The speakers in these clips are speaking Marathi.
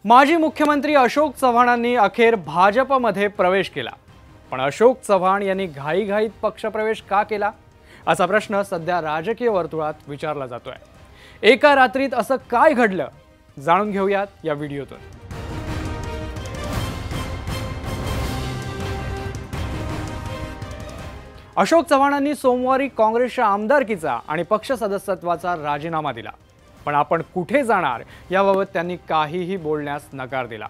माजी मुख्यमंत्री अशोक चव्हाणांनी अखेर भाजपमध्ये प्रवेश केला। पण अशोक चव्हाण यांनी घाईघाईत पक्षप्रवेश का केला असा प्रश्न सध्या राजकीय वर्तुळात विचारला जातोय। एका रात्रीत असं काय घडलं जाणून घेऊयात या व्हिडिओतून। अशोक चव्हाणांनी सोमवारी काँग्रेसच्या आमदारकीचा आणि पक्ष सदस्यत्वाचा राजीनामा दिला। पण आपण कुठे जाणार याबाबत त्यांनी काहीही बोलण्यास नकार दिला।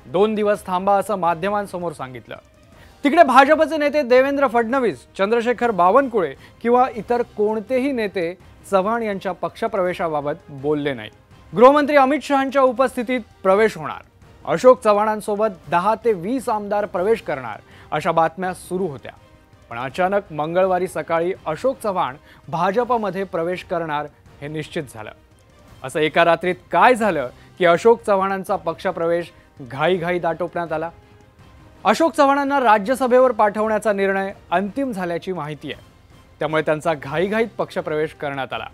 2 दिवस थांबा असं माध्यमांसमोर सांगितलं। तिकडे भाजपचे नेते देवेंद्र फडणवीस, चंद्रशेखर बावनकुळे किंवा इतर कोणतेही नेते चव्हाण यांच्या पक्षप्रवेशाबाबत बोलले नाही। गृहमंत्री अमित शहांच्या उपस्थितीत प्रवेश होणार, अशोक चव्हाणांसोबत 10 ते 20 आमदार प्रवेश करणार अशा बातम्या सुरू होत्या। पण अचानक मंगळवारी सकाळी अशोक चव्हाण भाजपमध्ये प्रवेश करणार हे निश्चित झालं। असं एका रात्रीत काय झालं की अशोक चव्हाणांचा पक्षप्रवेश घाईघाईत आटोपण्यात आला। अशोक चव्हाणांना राज्यसभेवर पाठवण्याचा निर्णय अंतिम झाल्याची माहिती आहे, त्यामुळे त्यांचा घाईघाईत पक्षप्रवेश करण्यात आला।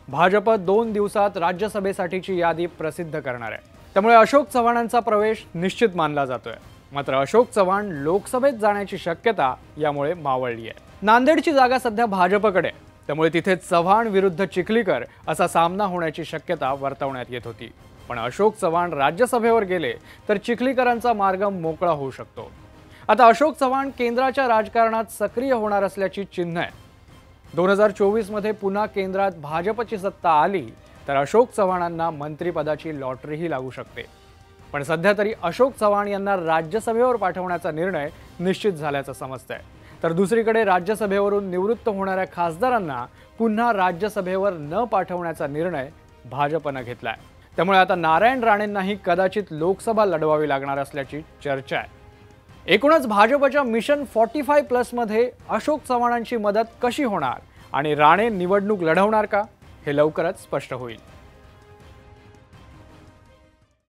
भाजप 2 दिवसात राज्यसभेसाठीची यादी प्रसिद्ध करणार आहे, त्यामुळे अशोक चव्हाणांचा प्रवेश निश्चित मानला जातोय। मात्र अशोक चव्हाण लोकसभेत जाण्याची शक्यता यामुळे मावळली आहे। नांदेडची जागा सध्या भाजपकडे, त्यामुळे तिथे चव्हाण विरुद्ध चिखलीकर असा सामना होण्याची शक्यता वर्तवण्यात येत होती। पण अशोक चव्हाण राज्यसभेवर गेले तर चिखलीकरांचा मार्ग मोकळा होऊ शकतो। आता अशोक चव्हाण केंद्राच्या राजकारणात सक्रिय होणार असल्याची चिन्ह आहे। 2024 मध्ये पुन्हा केंद्रात भाजपची सत्ता आली तर अशोक चव्हाणांना मंत्रिपदाची लॉटरीही लागू शकते। पण सध्या तरी अशोक चव्हाण यांना राज्यसभेवर पाठवण्याचा निर्णय निश्चित झाल्याचं समजतंय। तर दुसरीकडे राज्यसभेवरून निवृत्त होणाऱ्या खासदारांना पुन्हा राज्यसभेवर न पाठवण्याचा निर्णय भाजपने घेतलाय। त्यामुळे आता नारायण राणेंनाही कदाचित लोकसभा लढवावी लागणार असल्याची चर्चा आहे। एकूणच भाजपच्या मिशन 45+ मध्ये अशोक चव्हाणांची मदत कशी होणार आणि राणे निवडणूक लढवणार का हे लवकरच स्पष्ट होईल।